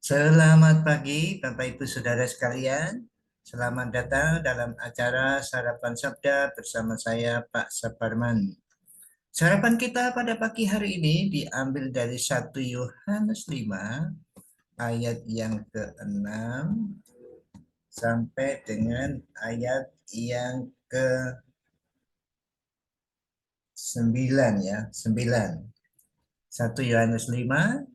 Selamat pagi, Bapak Ibu Saudara sekalian. Selamat datang dalam acara Sarapan Sabda bersama saya, Pak Saparman. Sarapan kita pada pagi hari ini diambil dari 1 Yohanes 5 ayat yang ke-6 sampai dengan ayat yang ke-9 ya, 9. 1 Yohanes 5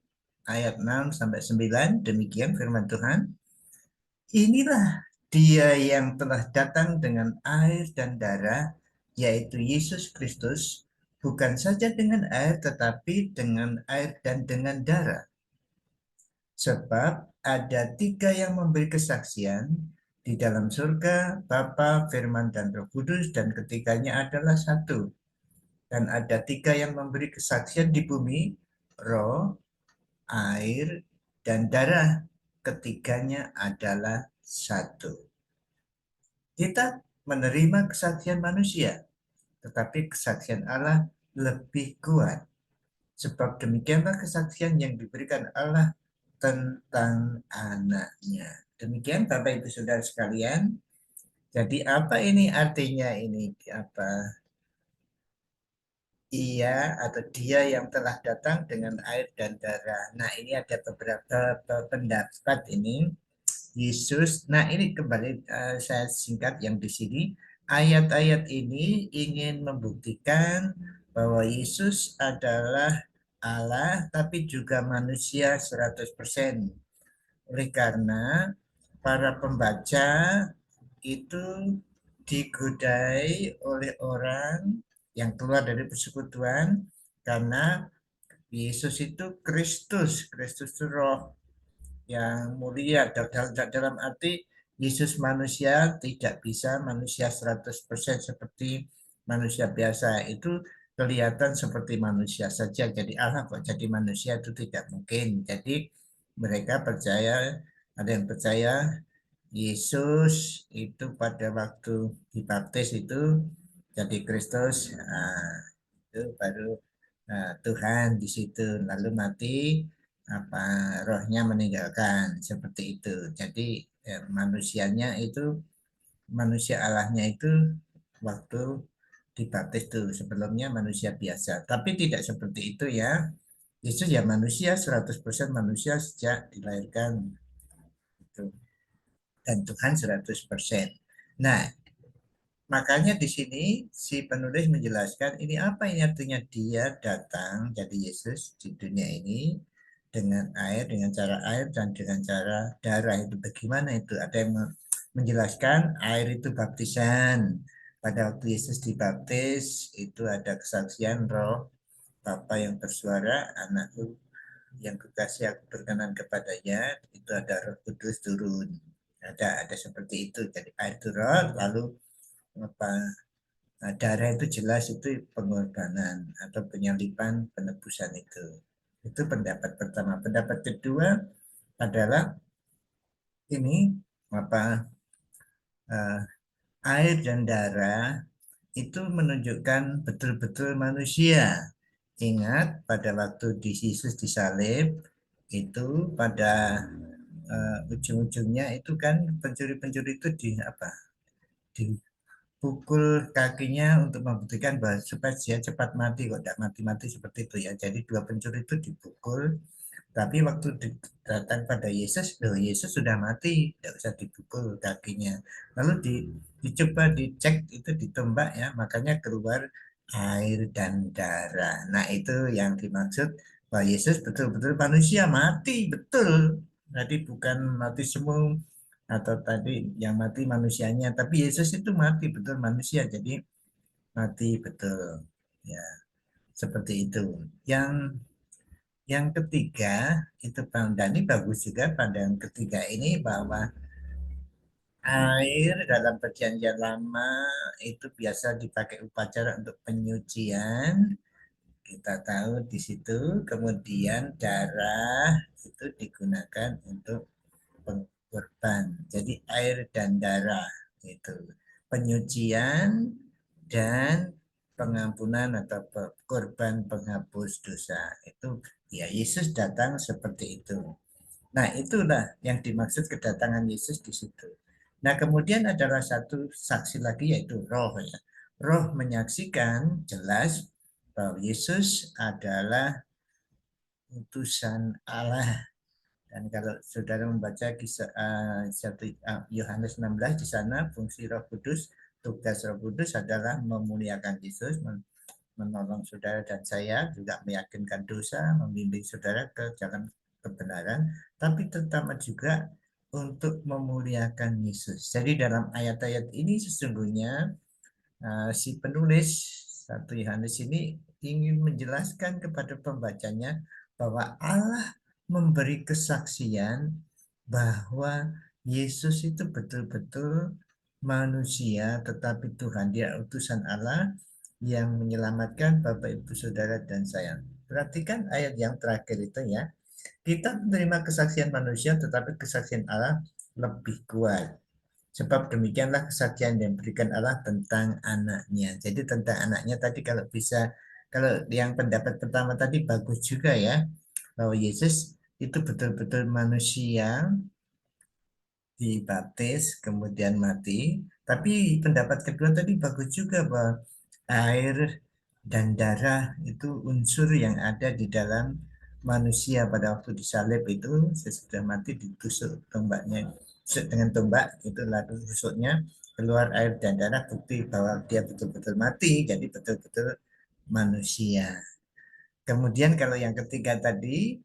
ayat 6 sampai 9, demikian firman Tuhan. Inilah dia yang telah datang dengan air dan darah, yaitu Yesus Kristus, bukan saja dengan air, tetapi dengan air dan dengan darah. Sebab ada 3 yang memberi kesaksian di dalam surga, Bapa, Firman, dan Roh Kudus, dan ketiganya adalah satu. Dan ada 3 yang memberi kesaksian di bumi, roh, air, dan darah. Ketiganya adalah satu. Kita menerima kesaksian manusia, tetapi kesaksian Allah lebih kuat. Sebab demikianlah kesaksian yang diberikan Allah tentang anaknya. Demikian Bapak Ibu Saudara sekalian. Jadi apa ini artinya ini? Apa? Ia atau dia yang telah datang dengan air dan darah. Nah, ini ada beberapa pendapat ini. Yesus, nah ini kembali saya singkat yang di sini. Ayat-ayat ini ingin membuktikan bahwa Yesus adalah Allah tapi juga manusia 100%. Oleh karena para pembaca itu digodai oleh orang yang keluar dari persekutuan karena Yesus itu Kristus, Kristus itu roh yang mulia dalam arti Yesus manusia tidak bisa manusia 100% seperti manusia biasa. Itu kelihatan seperti manusia saja, jadi Allah kok jadi manusia, itu tidak mungkin. Jadi mereka percaya, ada yang percaya Yesus itu pada waktu dibaptis itu jadi Kristus, itu baru Tuhan di situ, lalu mati, apa rohnya meninggalkan, seperti itu. Jadi manusianya itu, manusia Allahnya itu waktu dibaptis itu, sebelumnya manusia biasa, tapi tidak seperti itu ya. Yesus ya manusia, 100% manusia sejak dilahirkan itu, dan Tuhan 100%. Nah, makanya di sini si penulis menjelaskan ini apa ini artinya dia datang jadi Yesus di dunia ini dengan air, dengan cara air dan dengan cara darah. Itu bagaimana itu? Ada yang menjelaskan air itu baptisan. Pada waktu Yesus dibaptis itu ada kesaksian roh Bapa yang bersuara, anakku yang kekasih aku berkenan kepadanya, itu ada Roh Kudus turun. Ada seperti itu. Jadi air itu roh, lalu apa, nah, darah itu jelas itu pengorbanan atau penyalipan penebusan itu. Itu pendapat pertama. Pendapat kedua adalah ini apa, uh, air dan darah itu menunjukkan betul-betul manusia. Ingat pada waktu di Yesus disalib itu pada ujung-ujungnya itu kan pencuri-pencuri itu di apa? Dipukul kakinya untuk membuktikan bahwa supaya dia cepat mati, kok tidak mati-mati seperti itu ya. Jadi dua pencuri itu dipukul, tapi waktu datang pada Yesus, loh Yesus sudah mati, tidak usah dipukul kakinya. Lalu dicoba dicek itu ditombak ya, makanya keluar air dan darah. Nah itu yang dimaksud bahwa Yesus betul-betul manusia, mati betul. Jadi bukan mati semua atau tadi yang mati manusianya, tapi Yesus itu mati betul manusia, jadi mati betul ya, seperti itu. Yang ketiga itu Bang Dani bagus juga pada yang ketiga ini, bahwa air dalam perjanjian lama itu biasa dipakai upacara untuk penyucian, kita tahu di situ. Kemudian darah itu digunakan untuk korban. Jadi air dan darah itu penyucian dan pengampunan atau korban penghapus dosa. Itu ya Yesus datang seperti itu. Nah, itulah yang dimaksud kedatangan Yesus di situ. Nah, kemudian adalah satu saksi lagi yaitu roh ya. Roh menyaksikan jelas bahwa Yesus adalah utusan Allah. Dan kalau saudara membaca kisah Yohanes 16 di sana fungsi Roh Kudus, tugas Roh Kudus adalah memuliakan Yesus, menolong saudara dan saya juga meyakinkan dosa, membimbing saudara ke jalan kebenaran, tapi terutama juga untuk memuliakan Yesus. Jadi dalam ayat-ayat ini sesungguhnya si penulis satu Yohanes ini ingin menjelaskan kepada pembacanya bahwa Allah memberi kesaksian bahwa Yesus itu betul-betul manusia tetapi Tuhan, dia utusan Allah yang menyelamatkan Bapak Ibu Saudara dan saya. Perhatikan ayat yang terakhir itu ya. Kita menerima kesaksian manusia tetapi kesaksian Allah lebih kuat. Sebab demikianlah kesaksian yang diberikan Allah tentang anaknya. Jadi tentang anaknya tadi kalau bisa, kalau yang pendapat pertama tadi bagus juga ya, bahwa Yesus itu betul-betul manusia, dibaptis, kemudian mati. Tapi pendapat kedua tadi bagus juga bahwa air dan darah itu unsur yang ada di dalam manusia pada waktu disalib itu sesudah mati ditusuk tombaknya, tusuk dengan tombak itu lalu tusuknya keluar air dan darah bukti bahwa dia betul-betul mati jadi betul-betul manusia. Kemudian kalau yang ketiga tadi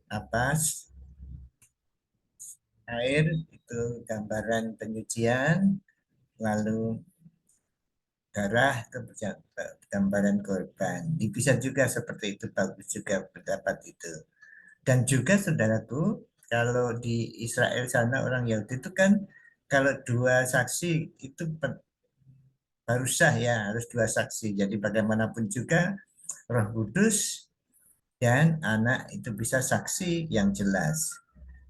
apa, air itu gambaran penyucian, lalu darah itu gambaran korban. Bisa juga seperti itu, bagus juga pendapat itu. Dan juga saudaraku, kalau di Israel sana orang Yahudi itu kan kalau dua saksi itu harus sah ya, harus dua saksi. Jadi bagaimanapun juga Roh Kudus dan anak itu bisa saksi yang jelas.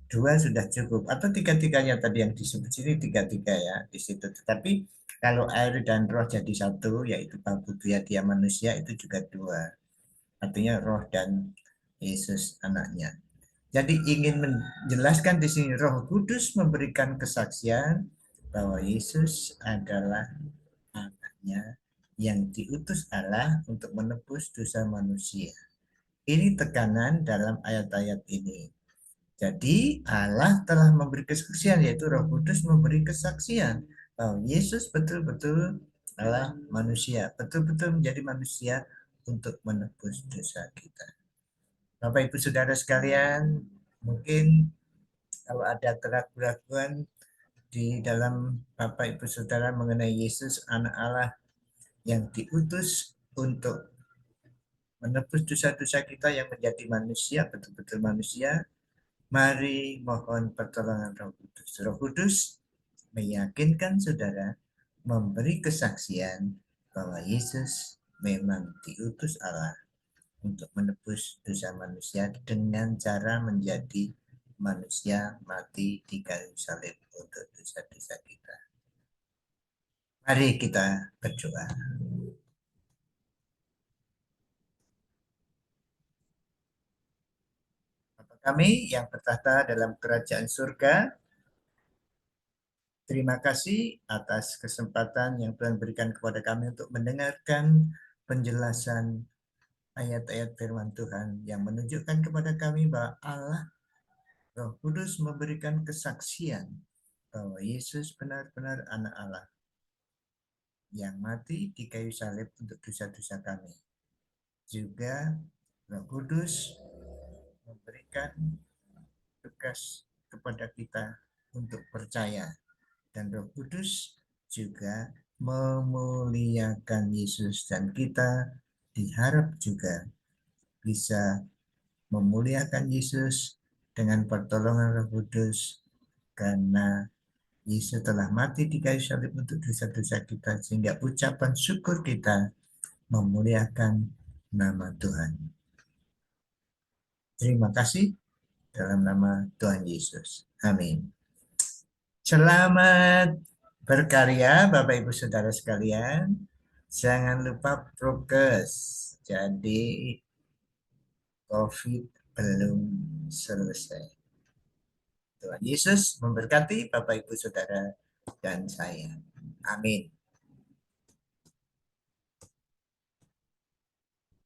Dua sudah cukup atau tiga-tiganya tadi yang disebut sini tiga-tiga ya di situ. Tetapi kalau air dan roh jadi satu yaitu babu dia manusia itu juga dua. Artinya roh dan Yesus anaknya. Jadi ingin menjelaskan di sini Roh Kudus memberikan kesaksian bahwa Yesus adalah anaknya yang diutus Allah untuk menebus dosa manusia. Ini tekanan dalam ayat-ayat ini. Jadi Allah telah memberi kesaksian, yaitu Roh Kudus memberi kesaksian bahwa Yesus betul-betul adalah manusia, betul-betul menjadi manusia untuk menebus dosa kita. Bapak Ibu Saudara sekalian, mungkin kalau ada keraguan di dalam Bapak Ibu Saudara mengenai Yesus anak Allah yang diutus untuk menebus dosa-dosa kita yang menjadi manusia, betul-betul manusia, mari mohon pertolongan Roh Kudus. Roh Kudus meyakinkan saudara, memberi kesaksian bahwa Yesus memang diutus Allah untuk menebus dosa manusia dengan cara menjadi manusia mati di kayu salib untuk dosa-dosa kita. Mari kita berdoa. Bapa kami yang bertahta dalam kerajaan surga, terima kasih atas kesempatan yang Tuhan berikan kepada kami untuk mendengarkan penjelasan ayat-ayat firman Tuhan yang menunjukkan kepada kami bahwa Allah Roh Kudus memberikan kesaksian bahwa Yesus benar-benar anak Allah yang mati di kayu salib untuk dosa-dosa kami. Juga Roh Kudus memberikan tugas kepada kita untuk percaya dan Roh Kudus juga memuliakan Yesus dan kita diharap juga bisa memuliakan Yesus dengan pertolongan Roh Kudus karena Yesus telah mati di kayu salib untuk dosa-dosa kita sehingga ucapan syukur kita memuliakan nama Tuhan. Terima kasih dalam nama Tuhan Yesus. Amin. Selamat berkarya Bapak Ibu Saudara sekalian. Jangan lupa prokes. Jadi COVID belum selesai. Tuhan Yesus memberkati Bapak Ibu Saudara dan saya. Amin.